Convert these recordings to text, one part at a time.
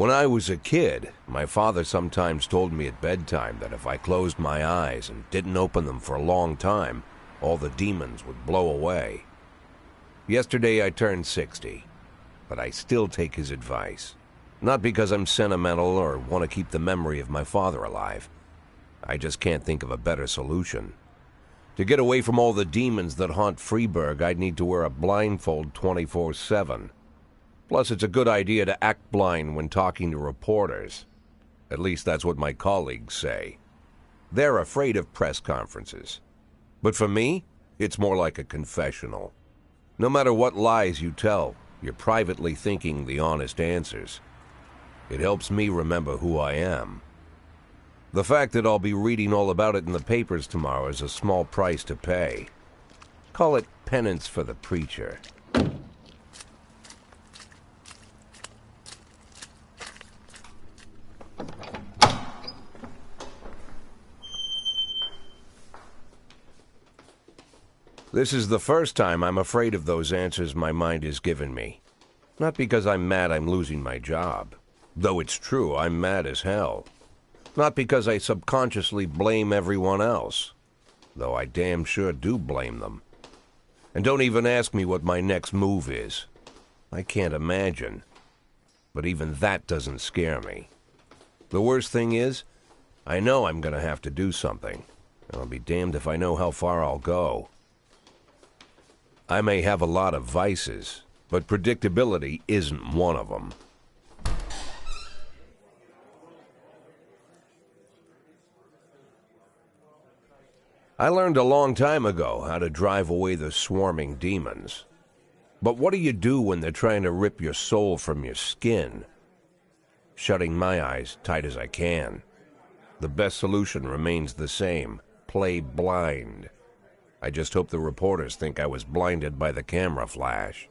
When I was a kid, my father sometimes told me at bedtime that if I closed my eyes and didn't open them for a long time, all the demons would blow away. Yesterday I turned 60, but I still take his advice. Not because I'm sentimental or want to keep the memory of my father alive. I just can't think of a better solution. To get away from all the demons that haunt Freeburg, I'd need to wear a blindfold 24/7. Plus, it's a good idea to act blind when talking to reporters. At least that's what my colleagues say. They're afraid of press conferences. But for me, it's more like a confessional. No matter what lies you tell, you're privately thinking the honest answers. It helps me remember who I am. The fact that I'll be reading all about it in the papers tomorrow is a small price to pay. Call it penance for the preacher. This is the first time I'm afraid of those answers my mind has given me. Not because I'm mad I'm losing my job. Though it's true, I'm mad as hell. Not because I subconsciously blame everyone else. Though I damn sure do blame them. And don't even ask me what my next move is. I can't imagine. But even that doesn't scare me. The worst thing is, I know I'm gonna have to do something. And I'll be damned if I know how far I'll go. I may have a lot of vices, but predictability isn't one of them. I learned a long time ago how to drive away the swarming demons. But what do you do when they're trying to rip your soul from your skin? Shutting my eyes tight as I can. The best solution remains the same: play blind. I just hope the reporters think I was blinded by the camera flash.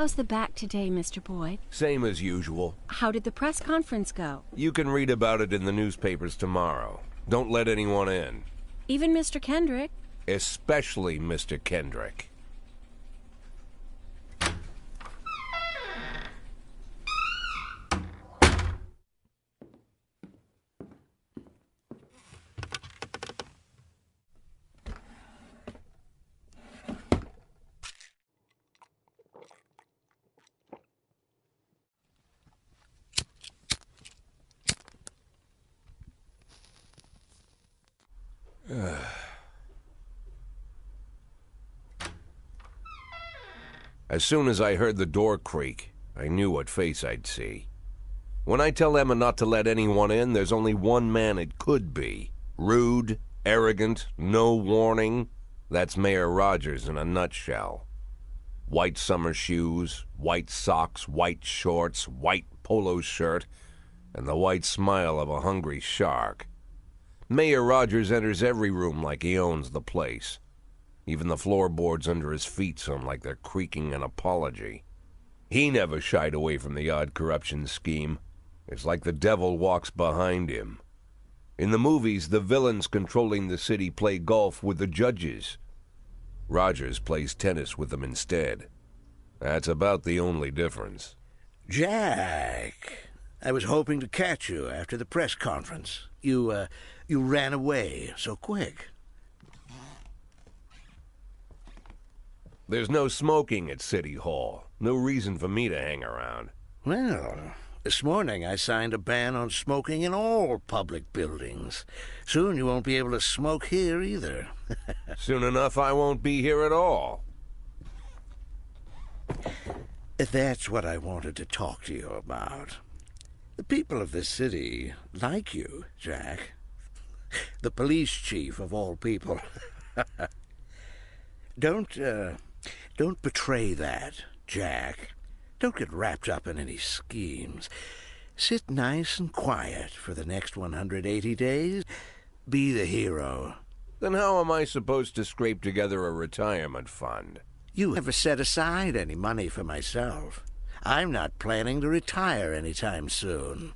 How's the back today, Mr. Boyd? Same as usual. How did the press conference go? You can read about it in the newspapers tomorrow. Don't let anyone in. Even Mr. Kendrick? Especially Mr. Kendrick. As soon as I heard the door creak, I knew what face I'd see. When I tell Emma not to let anyone in, there's only one man it could be. Rude, arrogant, no warning. That's Mayor Rogers in a nutshell. White summer shoes, white socks, white shorts, white polo shirt, and the white smile of a hungry shark. Mayor Rogers enters every room like he owns the place. Even the floorboards under his feet sound like they're creaking an apology. He never shied away from the odd corruption scheme. It's like the devil walks behind him. In the movies, the villains controlling the city play golf with the judges. Rogers plays tennis with them instead. That's about the only difference. Jack, I was hoping to catch you after the press conference. You ran away so quick. There's no smoking at City Hall. No reason for me to hang around. Well, this morning I signed a ban on smoking in all public buildings. Soon you won't be able to smoke here either. Soon enough I won't be here at all. That's what I wanted to talk to you about. The people of this city like you, Jack. The police chief of all people. Don't betray that, Jack. Don't get wrapped up in any schemes. Sit nice and quiet for the next 180 days. Be the hero. Then how am I supposed to scrape together a retirement fund? You never set aside any money for myself. I'm not planning to retire anytime soon.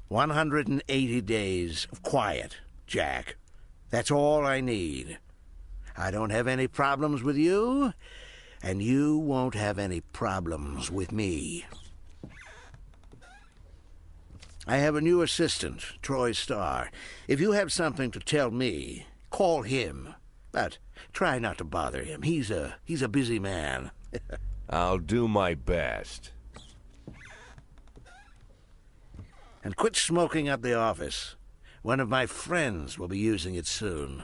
"180 days of quiet, Jack. That's all I need. I don't have any problems with you, and you won't have any problems with me. I have a new assistant, Troy Starr. If you have something to tell me, call him. But try not to bother him. He's a busy man." I'll do my best. And quit smoking up the office. One of my friends will be using it soon.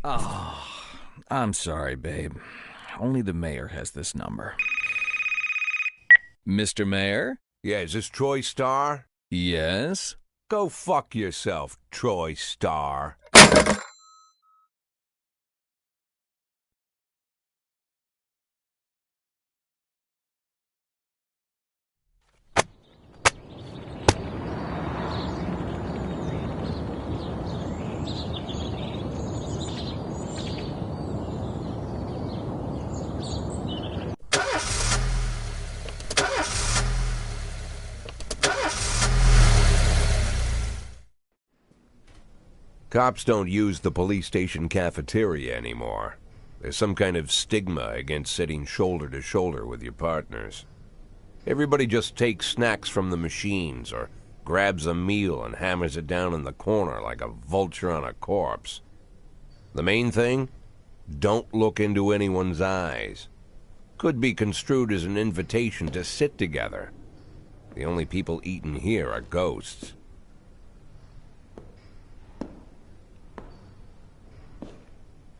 Oh, I'm sorry, babe. Only the mayor has this number. Mr. Mayor? Yeah, is this Troy Starr? Yes? Go fuck yourself, Troy Starr. Cops don't use the police station cafeteria anymore. There's some kind of stigma against sitting shoulder to shoulder with your partners. Everybody just takes snacks from the machines or grabs a meal and hammers it down in the corner like a vulture on a corpse. The main thing? Don't look into anyone's eyes. Could be construed as an invitation to sit together. The only people eating here are ghosts.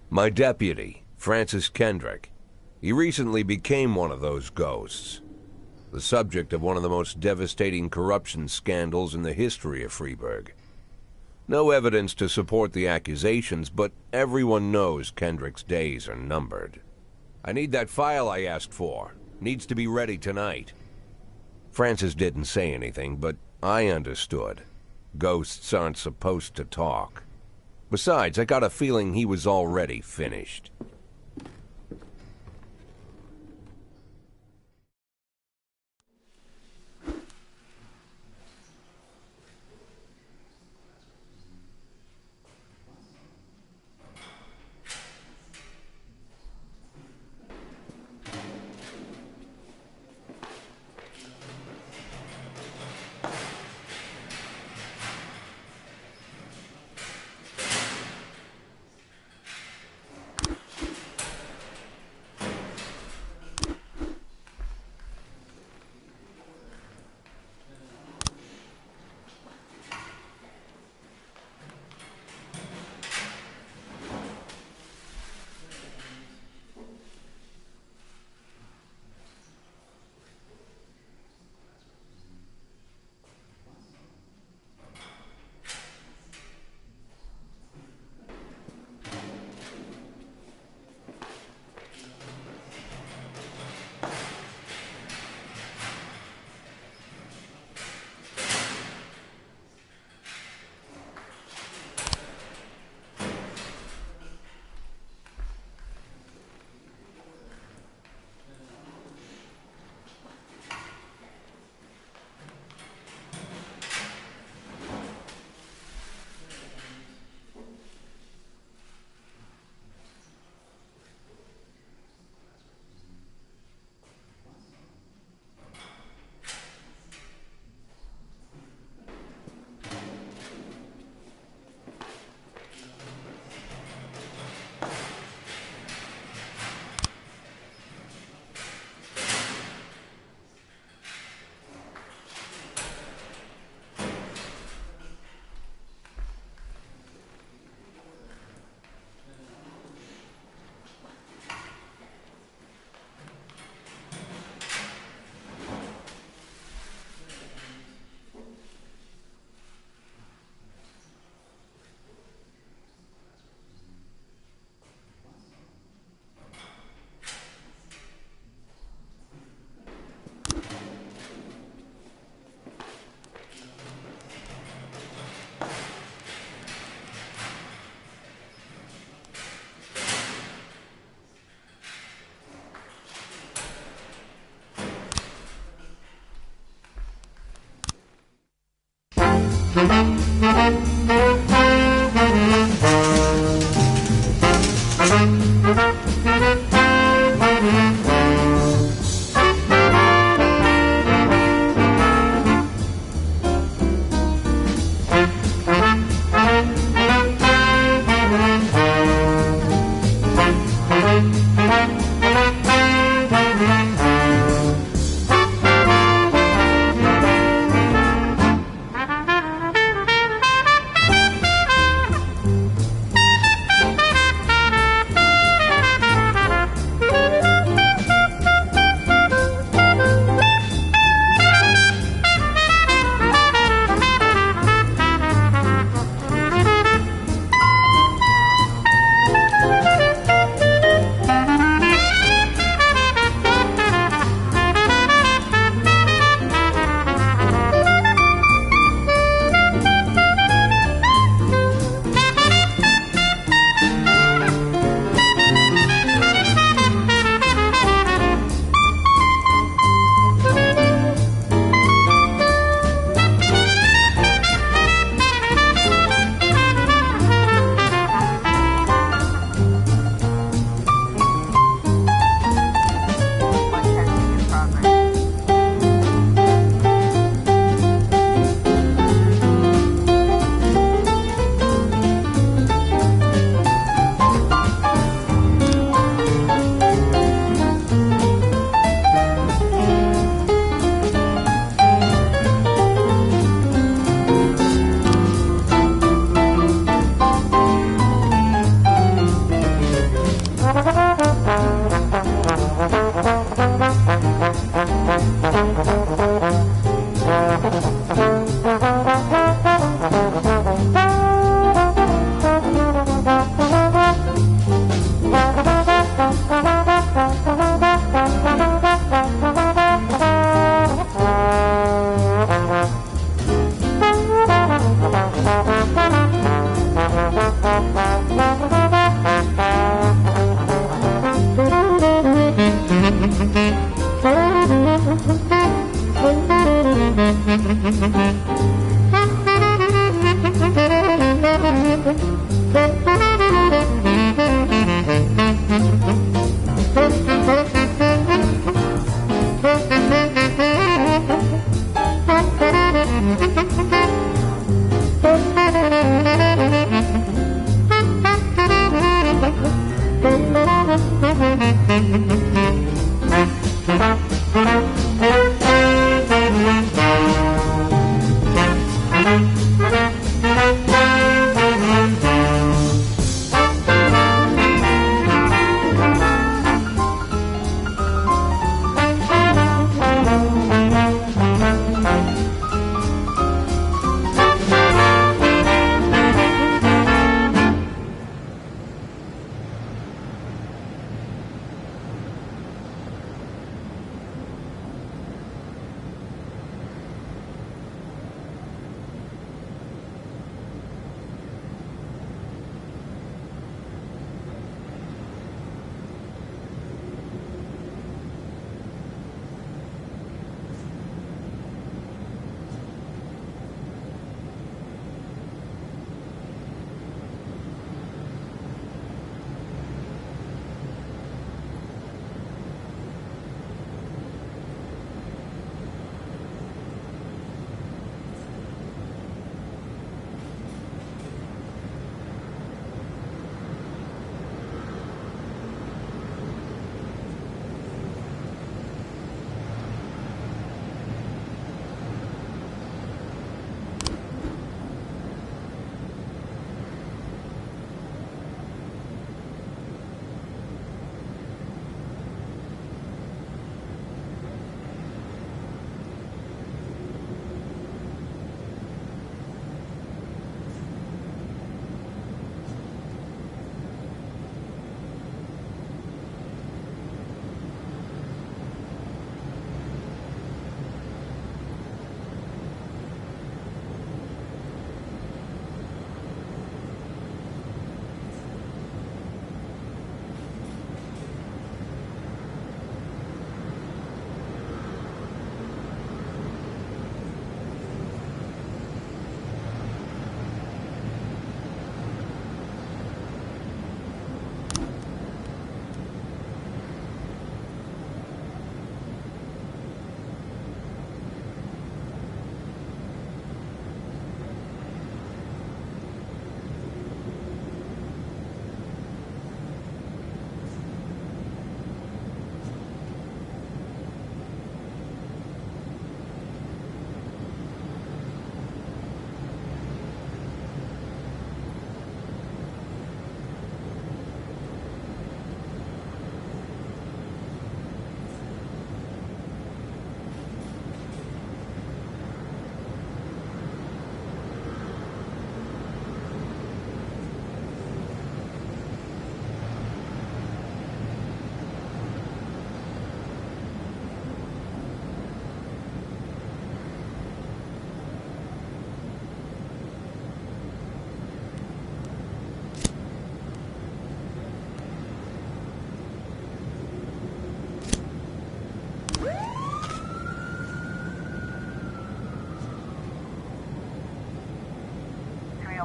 My deputy, Francis Kendrick. He recently became one of those ghosts. The subject of one of the most devastating corruption scandals in the history of Freeburg. No evidence to support the accusations, but everyone knows Kendrick's days are numbered. I need that file I asked for. Needs to be ready tonight. Francis didn't say anything, but I understood. Ghosts aren't supposed to talk. Besides, I got a feeling he was already finished.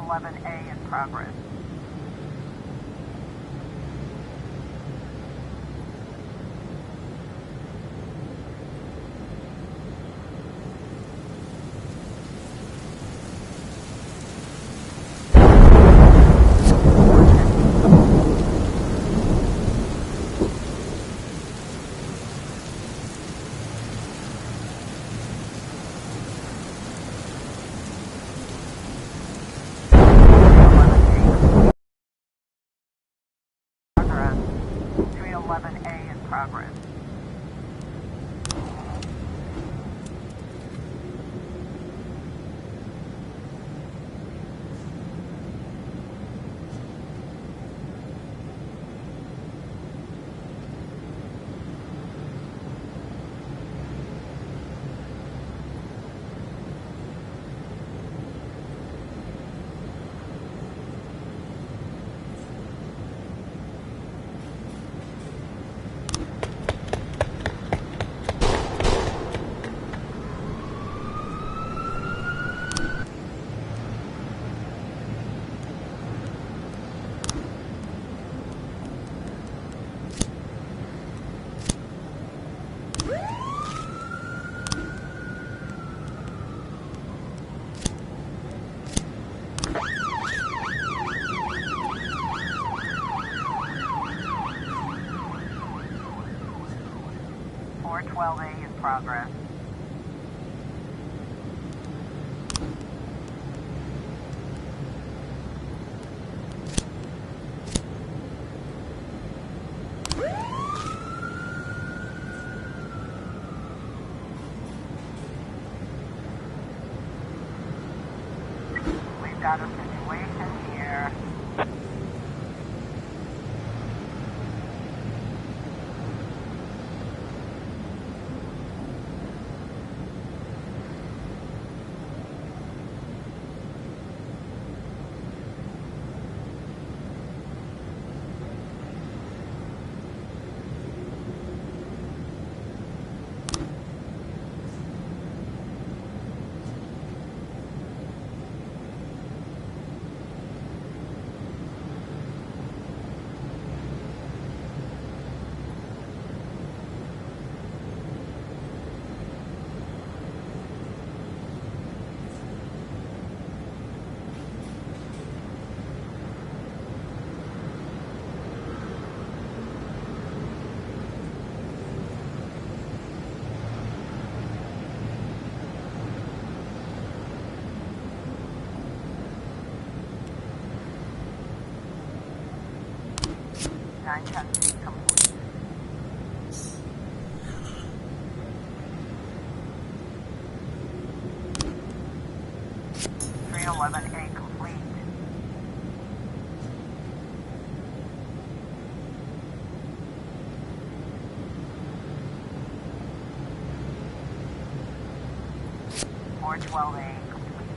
11A in progress. progress. We've got a situation here. Nine feet complete. Three 11A complete. Four 12A complete.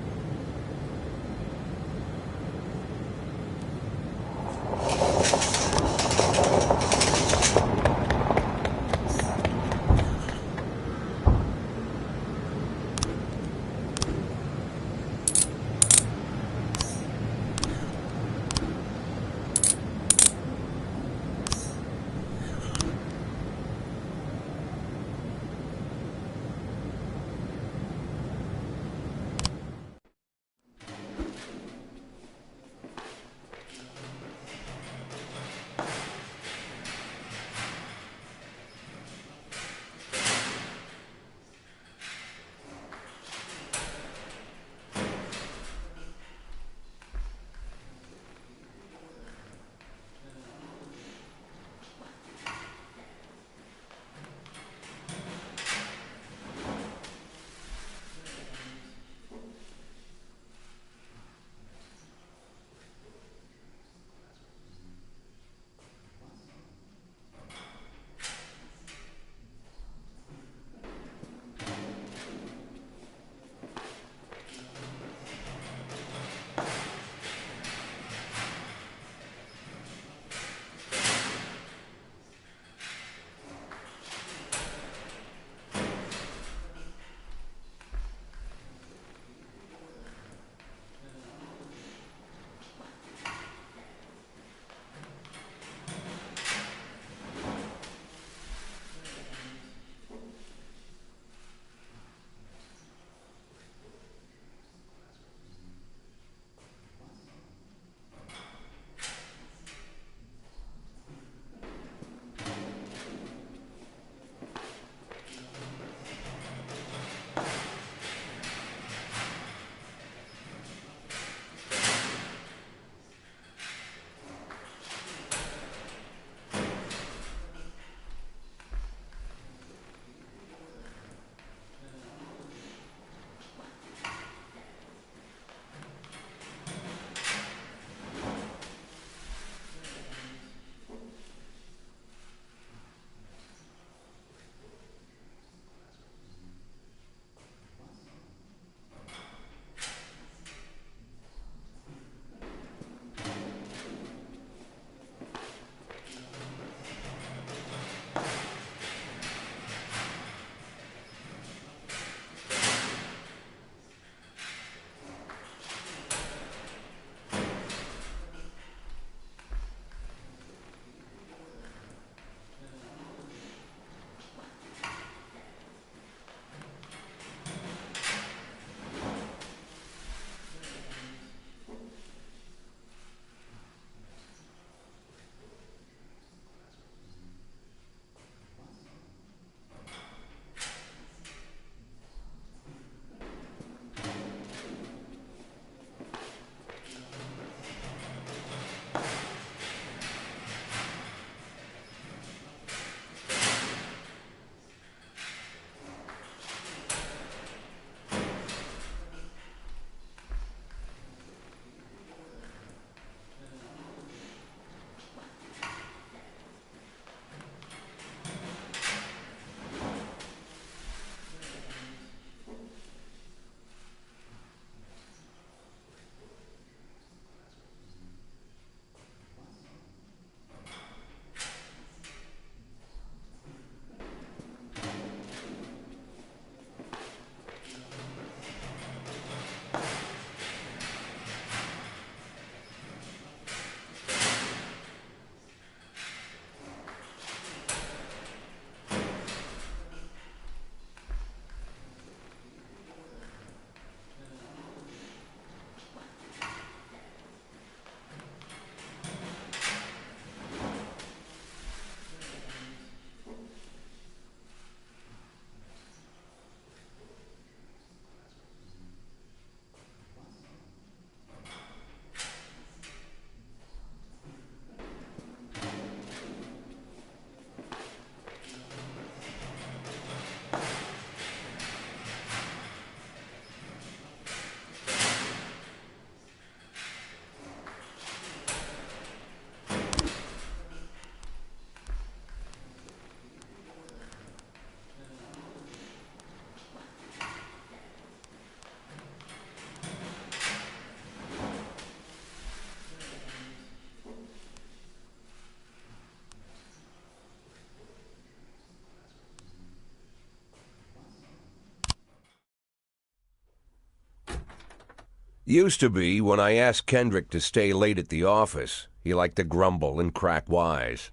Used to be, when I asked Kendrick to stay late at the office, he liked to grumble and crack wise.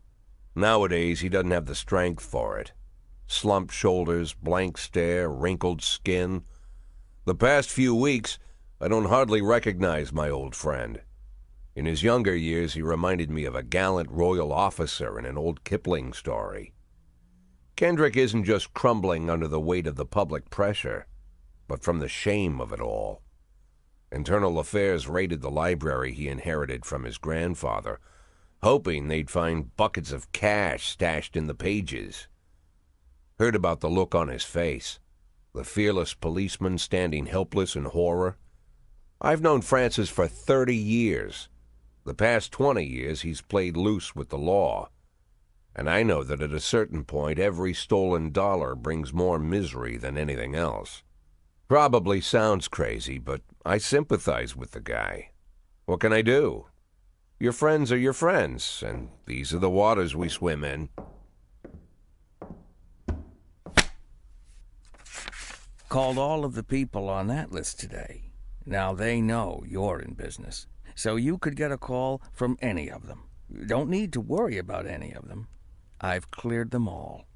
Nowadays, he doesn't have the strength for it. Slumped shoulders, blank stare, wrinkled skin. The past few weeks, I don't hardly recognize my old friend. In his younger years, he reminded me of a gallant royal officer in an old Kipling story. Kendrick isn't just crumbling under the weight of the public pressure, but from the shame of it all. Internal Affairs raided the library he inherited from his grandfather, hoping they'd find buckets of cash stashed in the pages. Heard about the look on his face, the fearless policeman standing helpless in horror. I've known Francis for 30 years. The past 20 years he's played loose with the law. And I know that at a certain point every stolen dollar brings more misery than anything else. Probably sounds crazy, but I sympathize with the guy. What can I do? Your friends are your friends, and these are the waters we swim in. Called all of the people on that list today. Now they know you're in business, so you could get a call from any of them. You don't need to worry about any of them. I've cleared them all.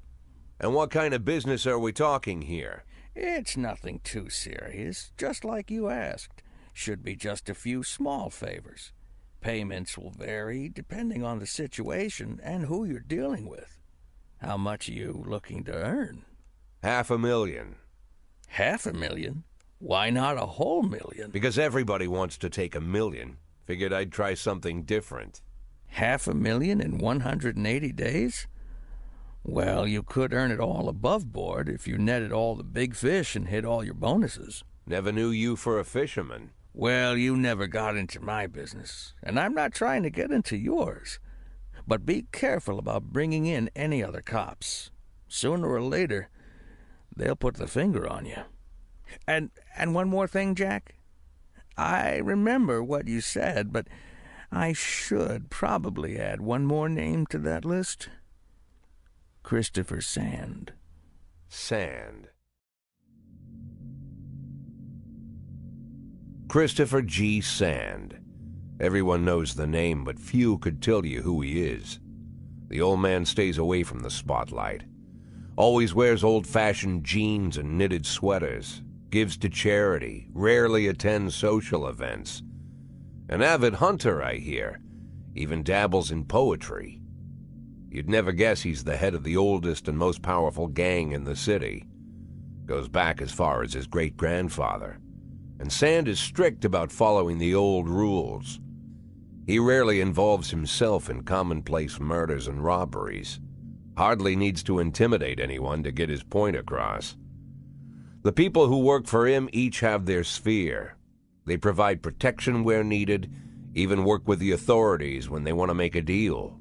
And what kind of business are we talking here? It's nothing too serious, just like you asked. Should be just a few small favors. Payments will vary depending on the situation and who you're dealing with. How much are you looking to earn? $500,000. $500,000? Why not a whole million? Because everybody wants to take $1 million. Figured I'd try something different. $500,000 in 180 days? Well, you could earn it all above board if you netted all the big fish and hit all your bonuses. Never knew you for a fisherman. Well, you never got into my business, and I'm not trying to get into yours. But be careful about bringing in any other cops. Sooner or later, they'll put the finger on you. And one more thing, Jack. I remember what you said, but I should probably add one more name to that list. Christopher Sand. Sand. Christopher G. Sand. Everyone knows the name, but few could tell you who he is. The old man stays away from the spotlight. Always wears old-fashioned jeans and knitted sweaters. Gives to charity. Rarely attends social events. An avid hunter, I hear. Even dabbles in poetry. You'd never guess he's the head of the oldest and most powerful gang in the city. Goes back as far as his great-grandfather. And Sand is strict about following the old rules. He rarely involves himself in commonplace murders and robberies. Hardly needs to intimidate anyone to get his point across. The people who work for him each have their sphere. They provide protection where needed, even work with the authorities when they want to make a deal.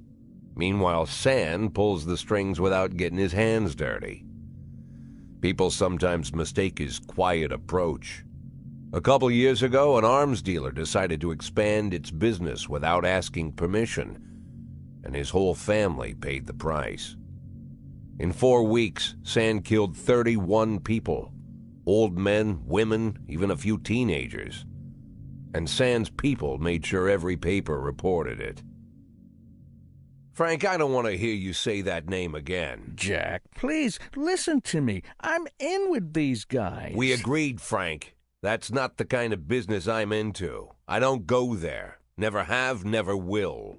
Meanwhile, Sand pulls the strings without getting his hands dirty. People sometimes mistake his quiet approach. A couple years ago, an arms dealer decided to expand its business without asking permission, and his whole family paid the price. In 4 weeks, Sand killed 31 people. Old men, women, even a few teenagers. And Sand's people made sure every paper reported it. Frank, I don't want to hear you say that name again. Jack, please, listen to me. I'm in with these guys. We agreed, Frank. That's not the kind of business I'm into. I don't go there. Never have, never will.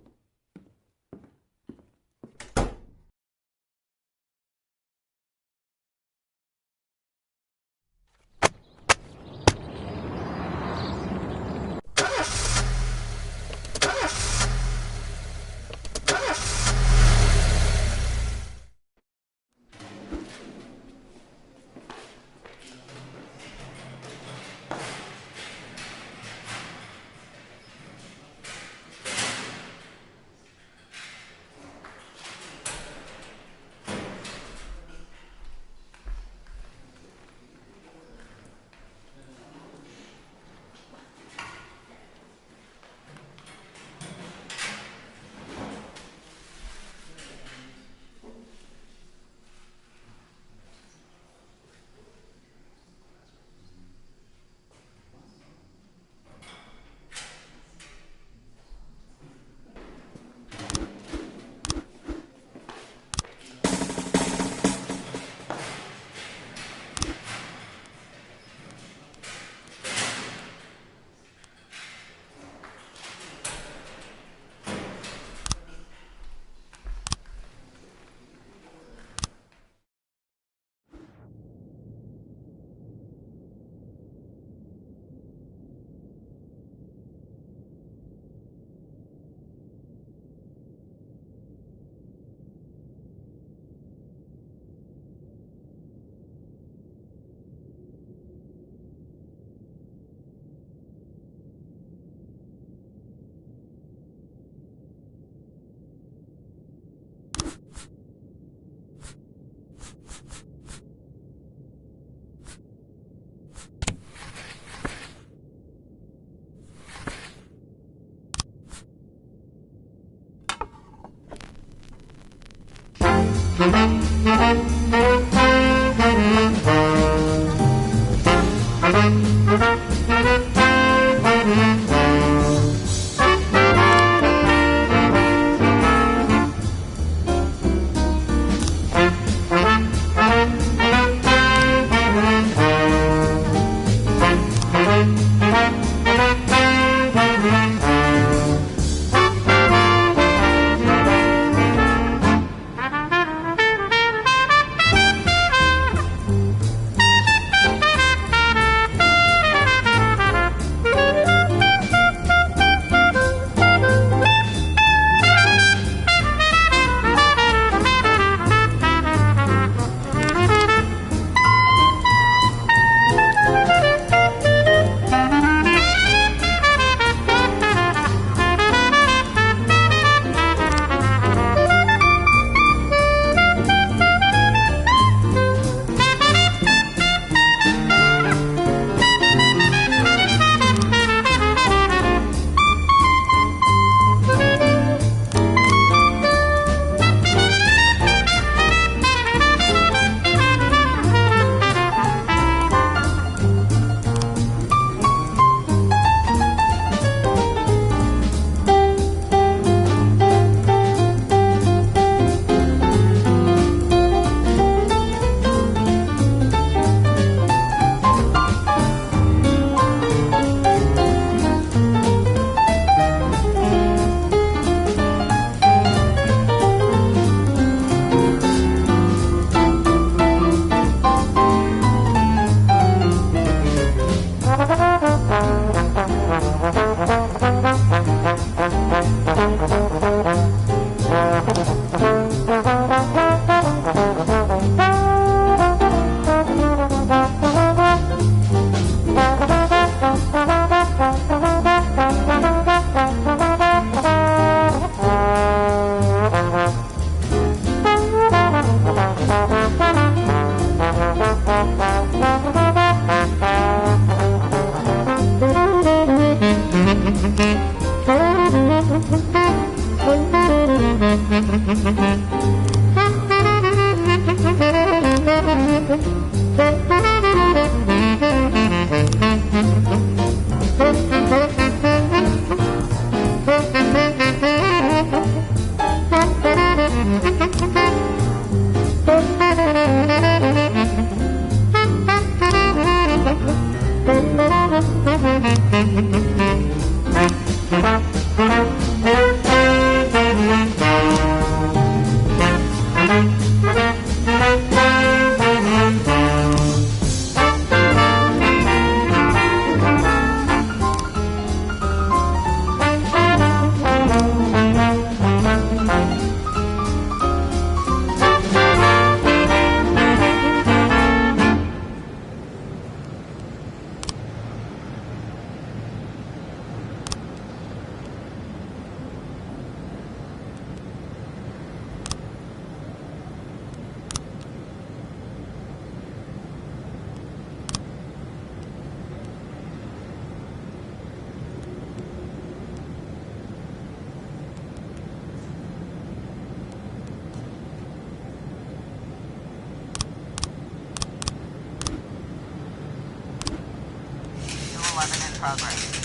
211 in progress.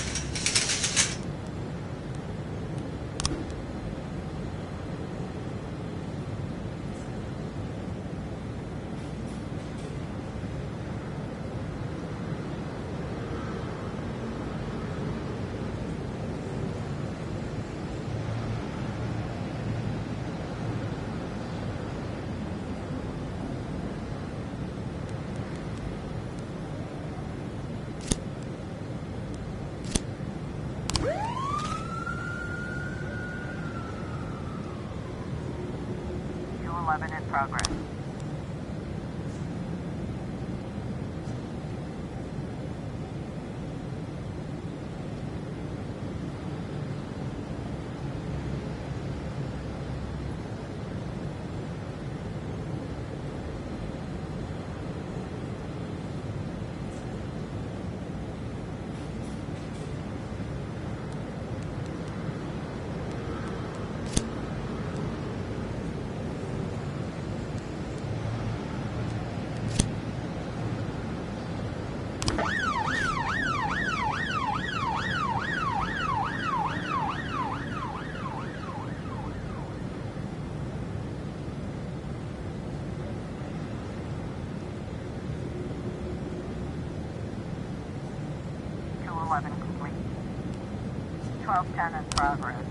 In progress. 211 complete. 1210 in progress.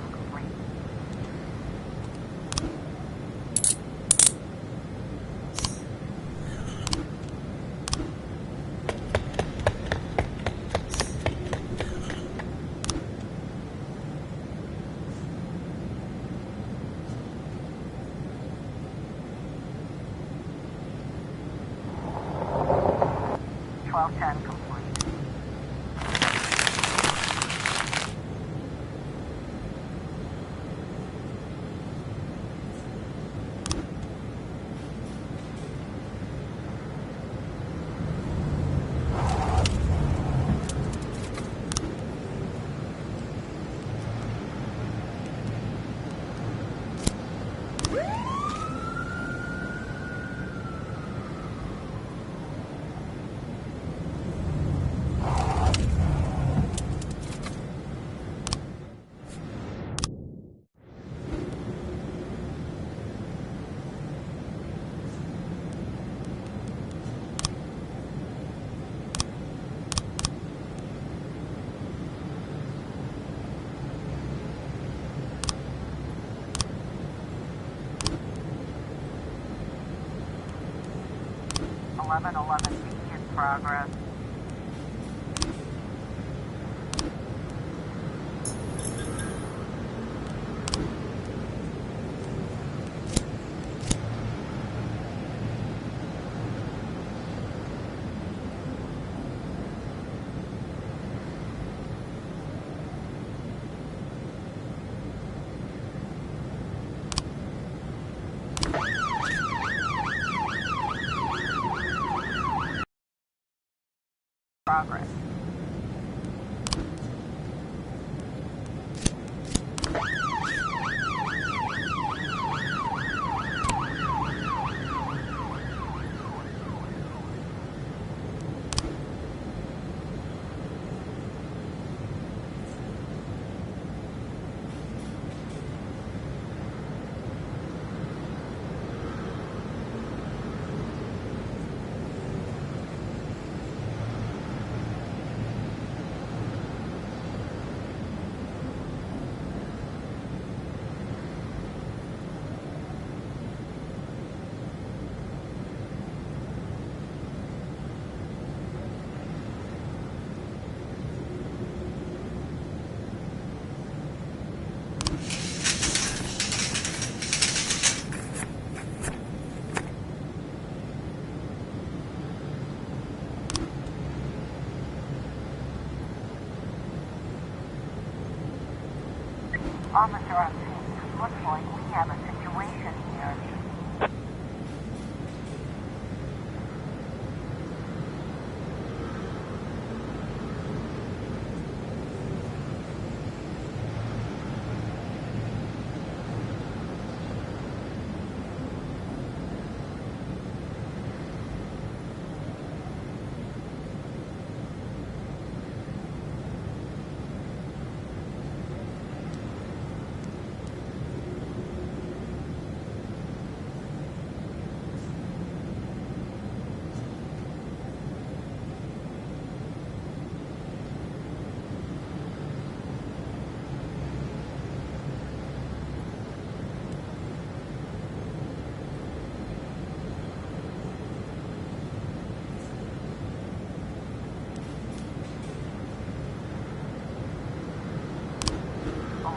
Complete. 1210 complete. Eleven B in progress. Progress. Officer on scene, looks like we have a situation here.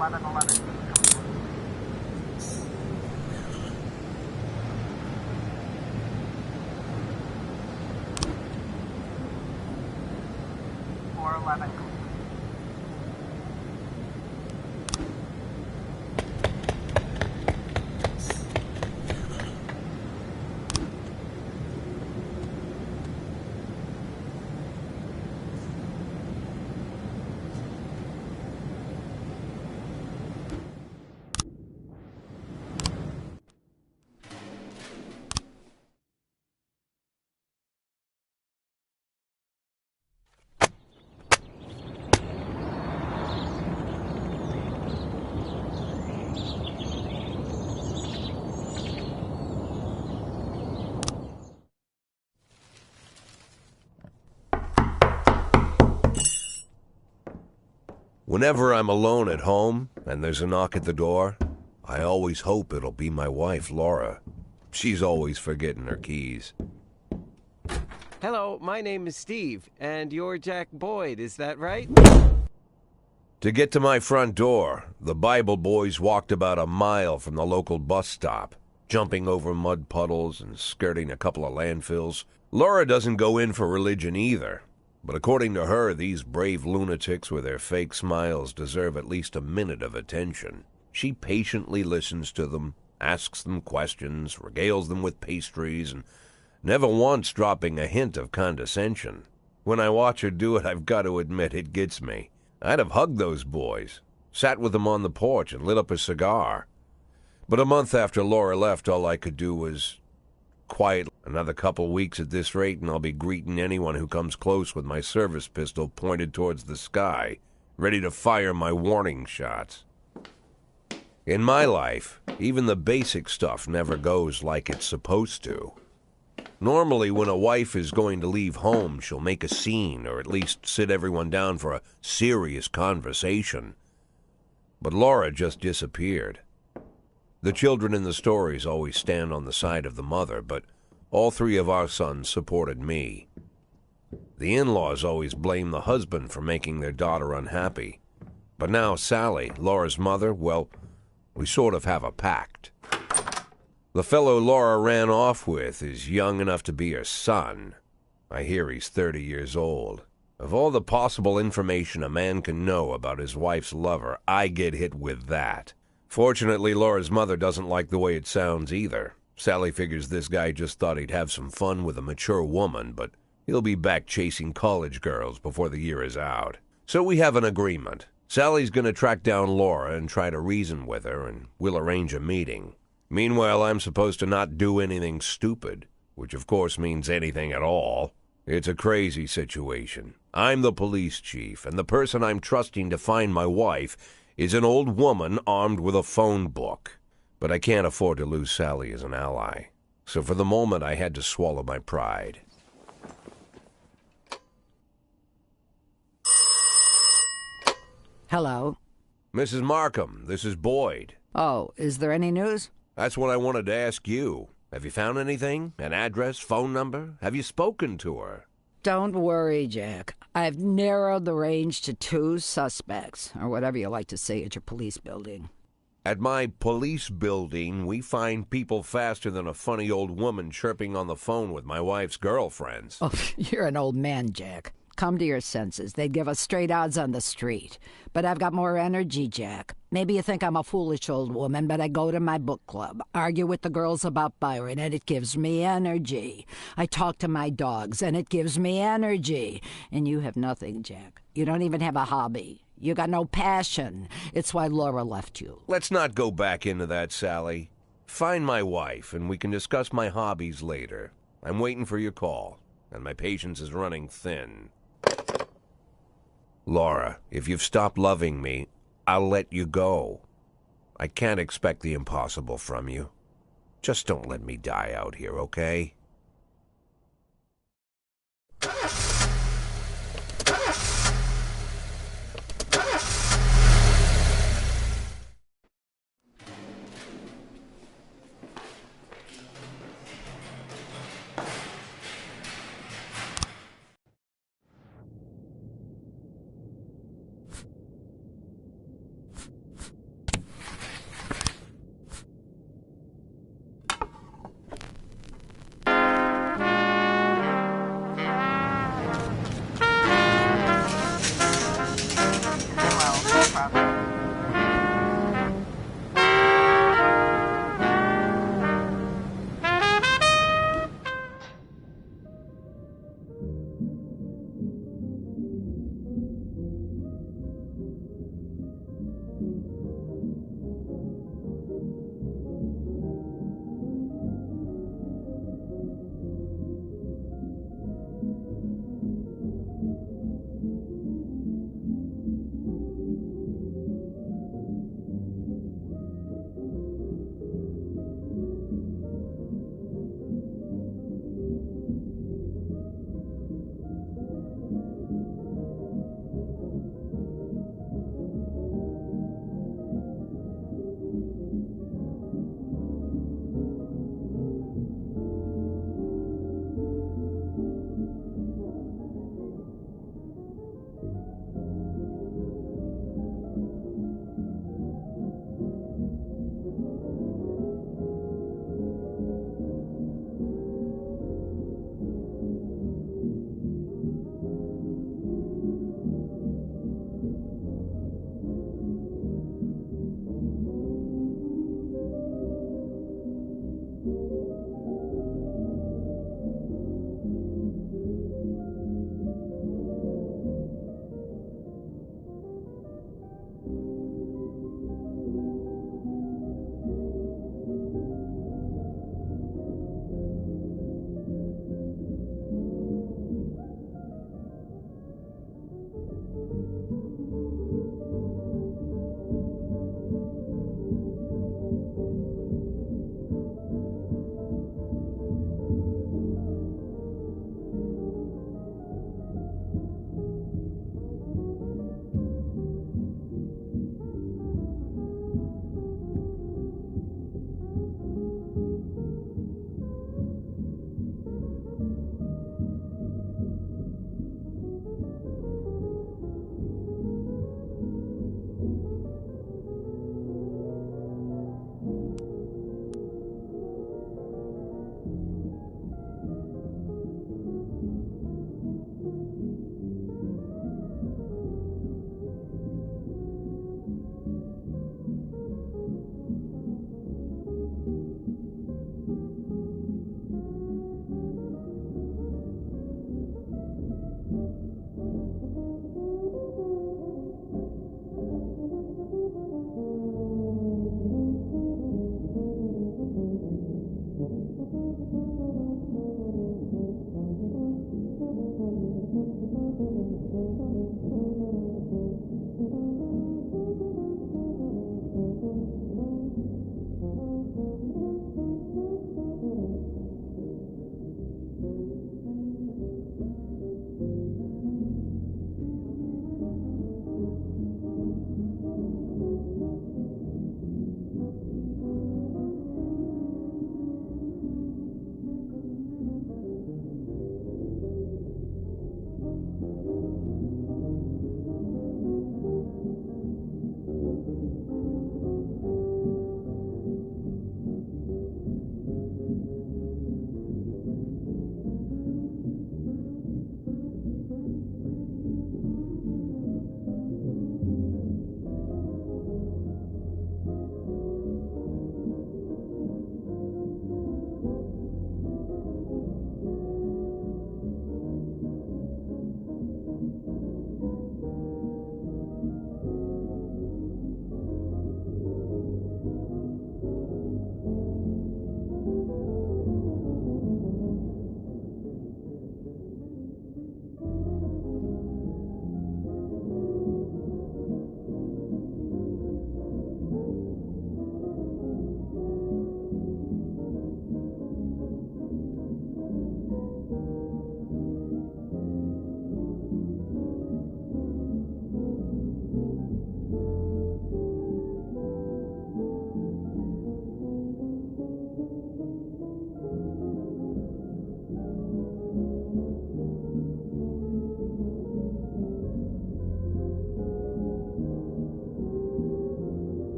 Eleven Whenever I'm alone at home and there's a knock at the door, I always hope it'll be my wife, Laura. She's always forgetting her keys. Hello, my name is Steve, and you're Jack Boyd, is that right? To get to my front door, the Bible boys walked about a mile from the local bus stop, jumping over mud puddles and skirting a couple of landfills. Laura doesn't go in for religion either, but according to her, these brave lunatics with their fake smiles deserve at least a minute of attention. She patiently listens to them, asks them questions, regales them with pastries, and never once dropping a hint of condescension. When I watch her do it, I've got to admit it gets me. I'd have hugged those boys, sat with them on the porch, and lit up a cigar. But a month after Laura left, all I could do was quiet. Another couple weeks at this rate, and I'll be greeting anyone who comes close with my service pistol pointed towards the sky, ready to fire my warning shots. In my life, even the basic stuff never goes like it's supposed to. Normally, when a wife is going to leave home, she'll make a scene, or at least sit everyone down for a serious conversation. But Laura just disappeared. The children in the stories always stand on the side of the mother, but all three of our sons supported me. The in-laws always blame the husband for making their daughter unhappy. But now Sally, Laura's mother, well, we sort of have a pact. The fellow Laura ran off with is young enough to be her son. I hear he's 30 years old. Of all the possible information a man can know about his wife's lover, I get hit with that. Fortunately, Laura's mother doesn't like the way it sounds either. Sally figures this guy just thought he'd have some fun with a mature woman, but he'll be back chasing college girls before the year is out. So we have an agreement. Sally's going to track down Laura and try to reason with her, and we'll arrange a meeting. Meanwhile, I'm supposed to not do anything stupid, which of course means anything at all. It's a crazy situation. I'm the police chief, and the person I'm trusting to find my wife is an old woman armed with a phone book. But I can't afford to lose Sally as an ally. So for the moment, I had to swallow my pride. Hello. Mrs. Markham, this is Boyd. Oh, is there any news? That's what I wanted to ask you. Have you found anything? An address, phone number? Have you spoken to her? Don't worry, Jack. I've narrowed the range to 2 suspects, or whatever you like to say at your police building. At my police building, we find people faster than a funny old woman chirping on the phone with my wife's girlfriends. Oh, you're an old man, Jack. Come to your senses. They'd give us straight odds on the street. But I've got more energy, Jack. Maybe you think I'm a foolish old woman, but I go to my book club, argue with the girls about Byron, and it gives me energy. I talk to my dogs, and it gives me energy. And you have nothing, Jack. You don't even have a hobby. You got no passion. It's why Laura left you. Let's not go back into that, Sally. Find my wife, and we can discuss my hobbies later. I'm waiting for your call, and my patience is running thin. Laura, if you've stopped loving me, I'll let you go. I can't expect the impossible from you. Just don't let me die out here, okay?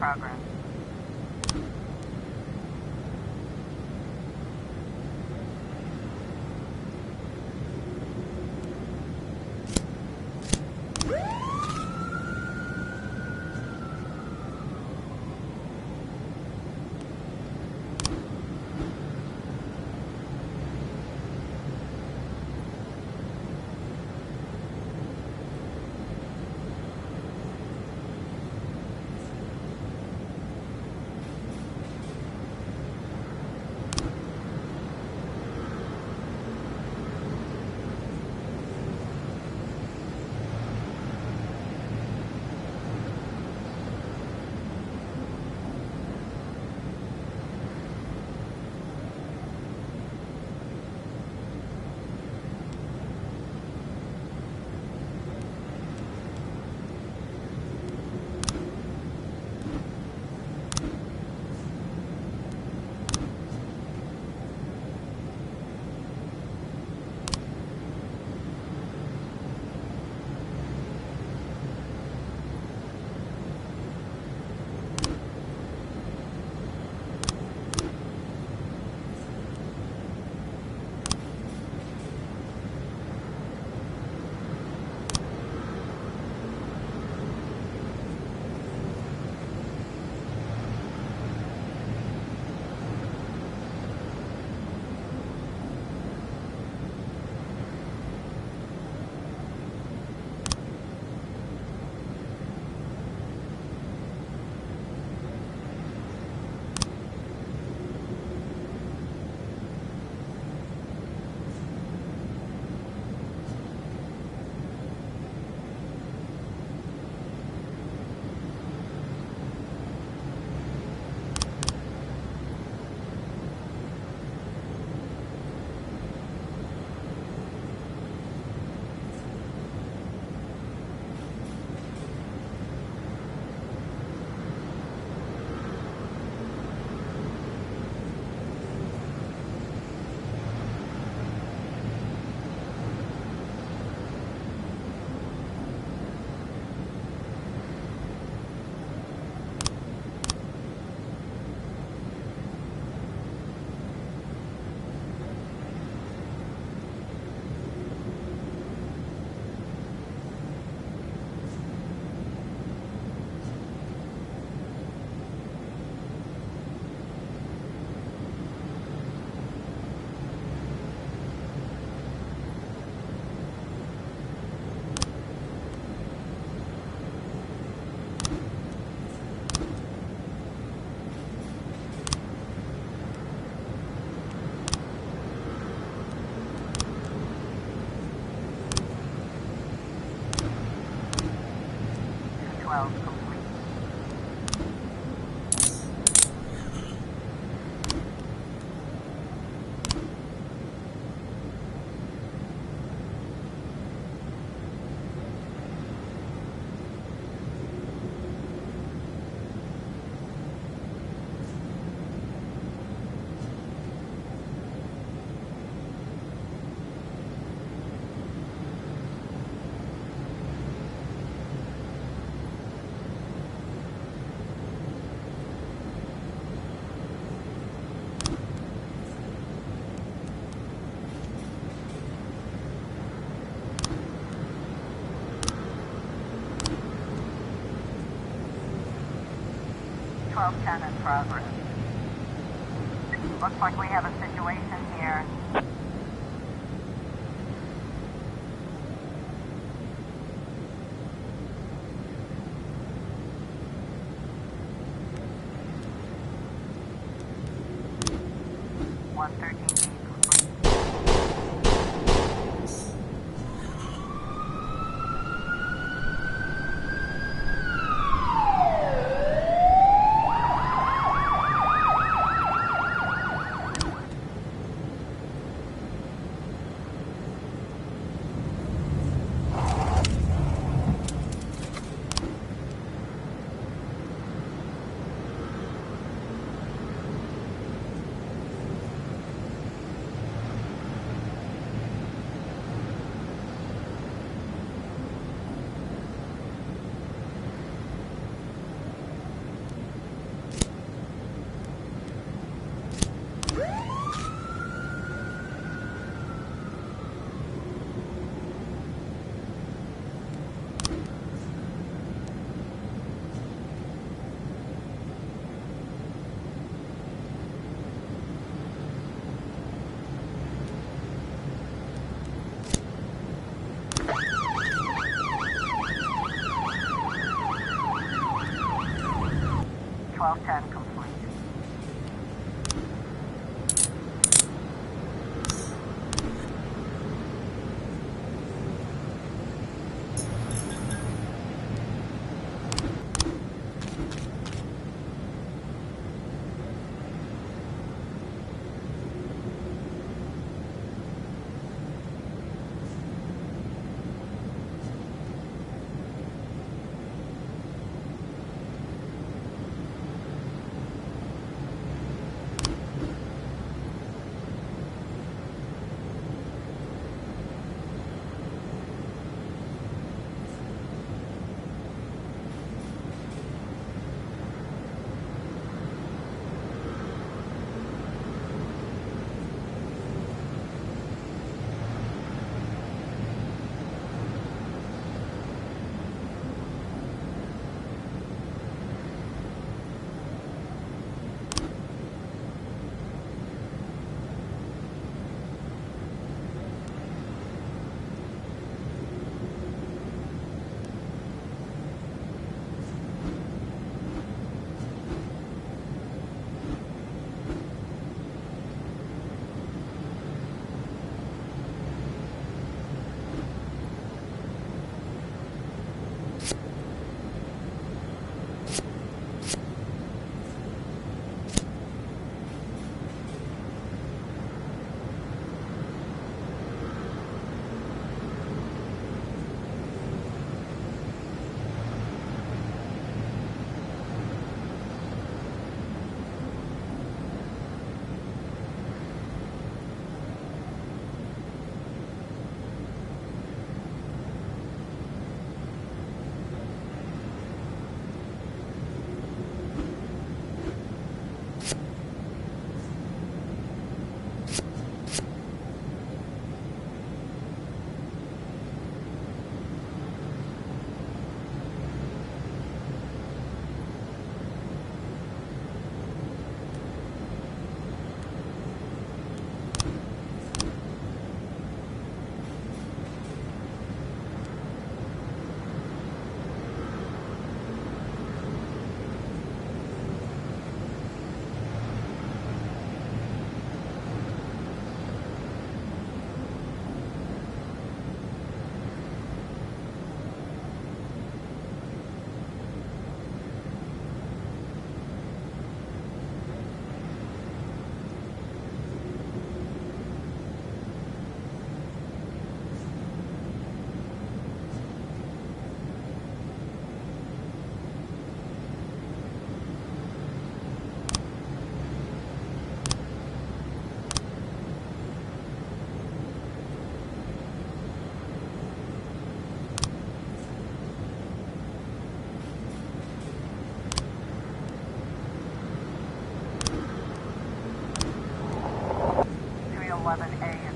progress. In progress. Looks like we have a situation here. 1210 complete.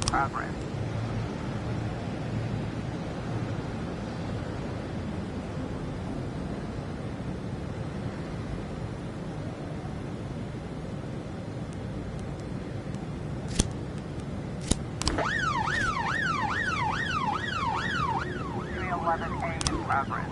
Progress. A in progress.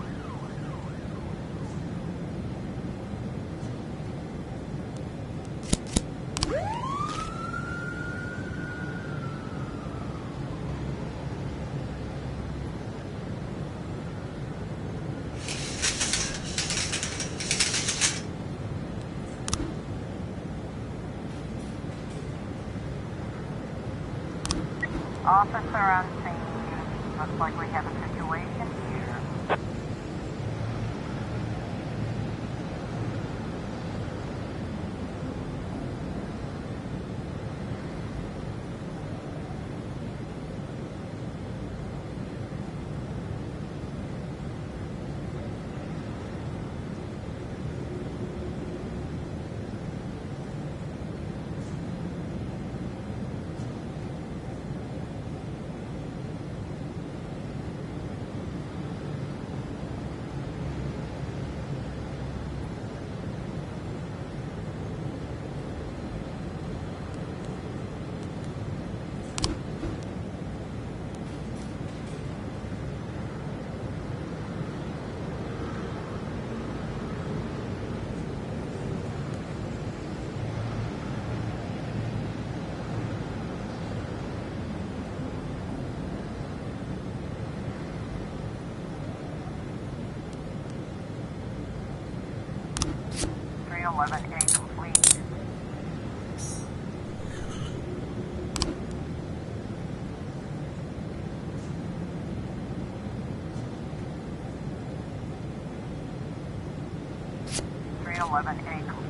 Officer on scene. Looks like we have a situation here. 311A complete. .311A complete.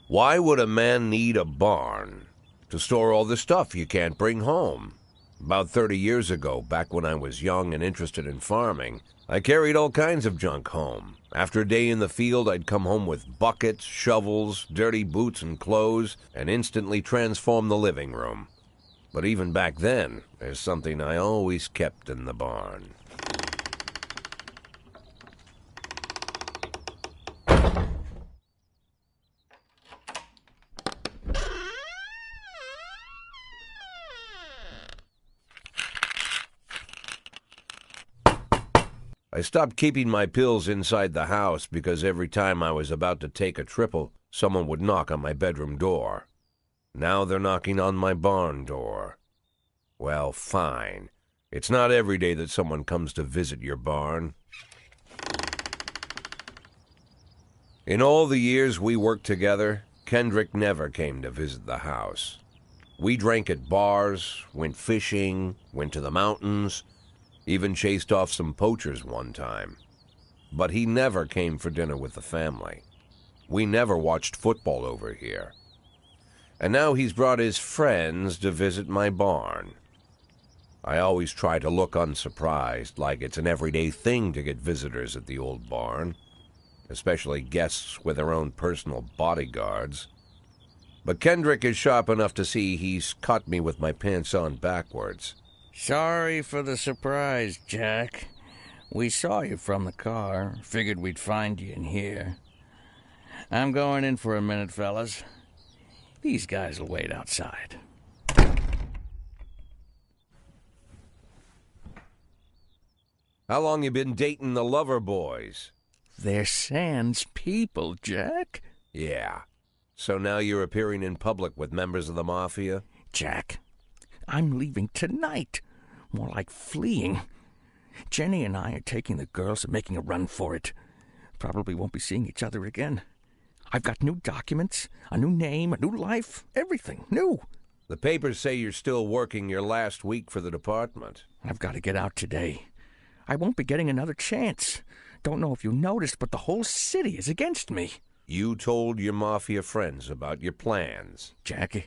Why would a man need a barn? To store all the stuff you can't bring home. About 30 years ago, back when I was young and interested in farming, I carried all kinds of junk home. After a day in the field, I'd come home with buckets, shovels, dirty boots and clothes, and instantly transform the living room. But even back then, there's something I always kept in the barn. I stopped keeping my pills inside the house because every time I was about to take a triple, someone would knock on my bedroom door. Now they're knocking on my barn door. Well, fine. It's not every day that someone comes to visit your barn. In all the years we worked together, Kendrick never came to visit the house. We drank at bars, went fishing, went to the mountains, even chased off some poachers one time. But he never came for dinner with the family. We never watched football over here. And now he's brought his friends to visit my barn. I always try to look unsurprised, like it's an everyday thing to get visitors at the old barn, especially guests with their own personal bodyguards. But Kendrick is sharp enough to see he's caught me with my pants on backwards. Sorry for the surprise, Jack. We saw you from the car. Figured we'd find you in here. I'm going in for a minute, fellas. These guys will wait outside. How long you been dating the lover boys? They're Sans people, Jack. Yeah. So now you're appearing in public with members of the Mafia? Jack, I'm leaving tonight. More like fleeing. Jenny and I are taking the girls and making a run for it. Probably won't be seeing each other again. I've got new documents, a new name, a new life, everything new. The papers say you're still working your last week for the department. I've got to get out today. I won't be getting another chance. Don't know if you noticed, but the whole city is against me. You told your Mafia friends about your plans. Jackie,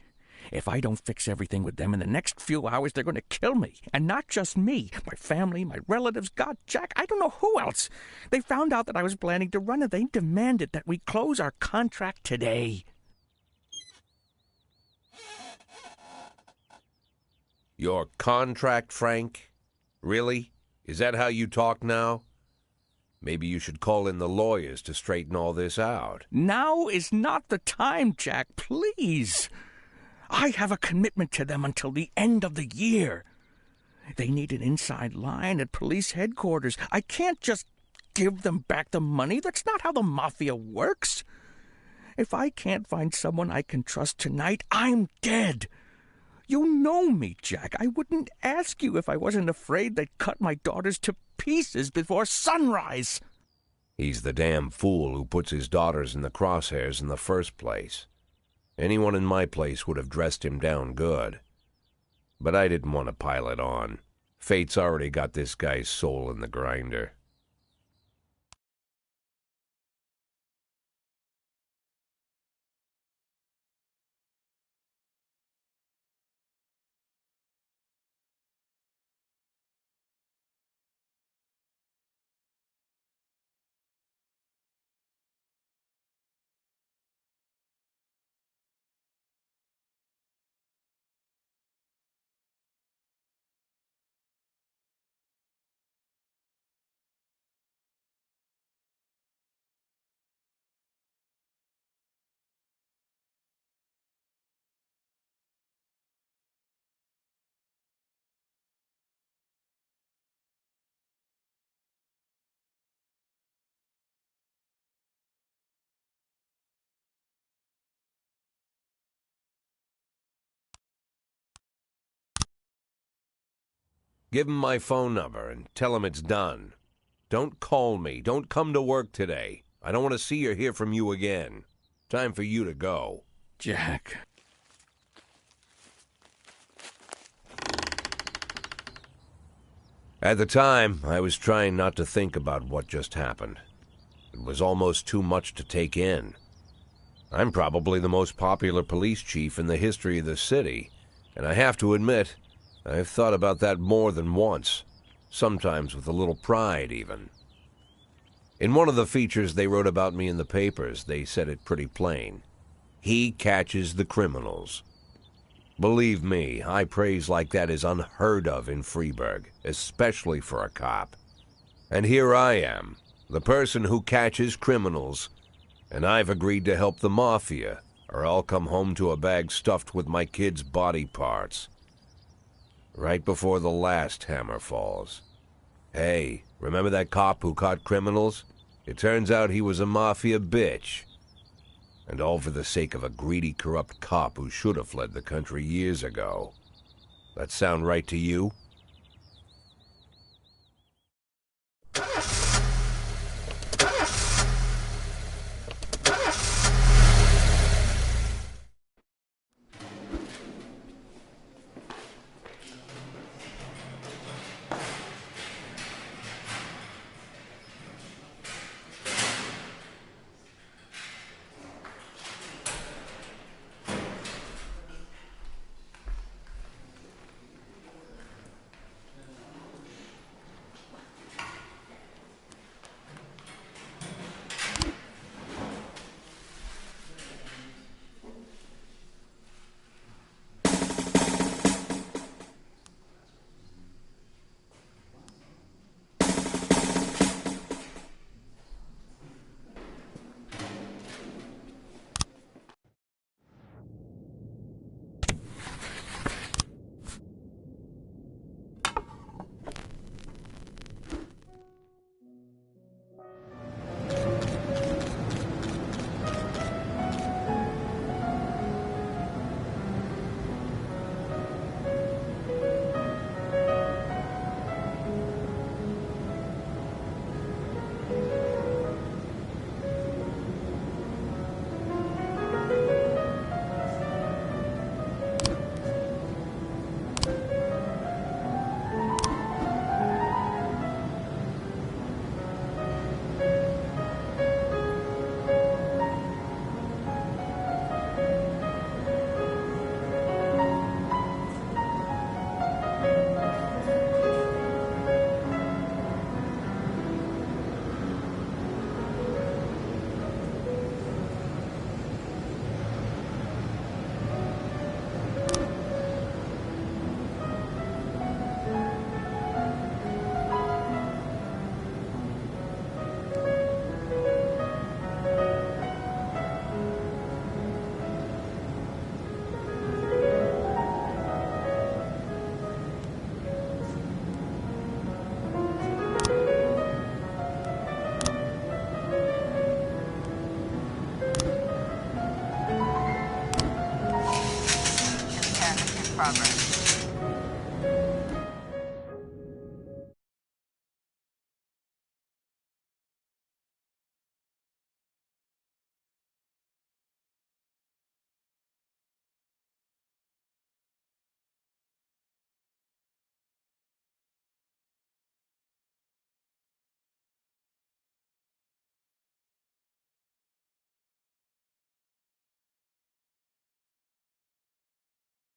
if I don't fix everything with them in the next few hours, they're going to kill me. And not just me. My family, my relatives, God, Jack, I don't know who else. They found out that I was planning to run and they demanded that we close our contract today. Your contract, Frank? Really? Is that how you talk now? Maybe you should call in the lawyers to straighten all this out. Now is not the time, Jack, please. I have a commitment to them until the end of the year. They need an inside line at police headquarters. I can't just give them back the money. That's not how the Mafia works. If I can't find someone I can trust tonight, I'm dead. You know me, Jack. I wouldn't ask you if I wasn't afraid they'd cut my daughters to pieces before sunrise. He's the damn fool who puts his daughters in the crosshairs in the first place. Anyone in my place would have dressed him down good. But I didn't want to pile it on. Fate's already got this guy's soul in the grinder. Give him my phone number and tell him it's done. Don't call me. Don't come to work today. I don't want to see or hear from you again. Time for you to go. Jack. At the time, I was trying not to think about what just happened. It was almost too much to take in. I'm probably the most popular police chief in the history of the city, and I have to admit, I've thought about that more than once, sometimes with a little pride even. In one of the features they wrote about me in the papers, they said it pretty plain. He catches the criminals. Believe me, high praise like that is unheard of in Freeburg, especially for a cop. And here I am, the person who catches criminals, and I've agreed to help the Mafia, or I'll come home to a bag stuffed with my kids' body parts. Right before the last hammer falls. Hey, remember that cop who caught criminals? It turns out he was a Mafia bitch. And all for the sake of a greedy, corrupt cop who should have fled the country years ago. That sound right to you? Progress.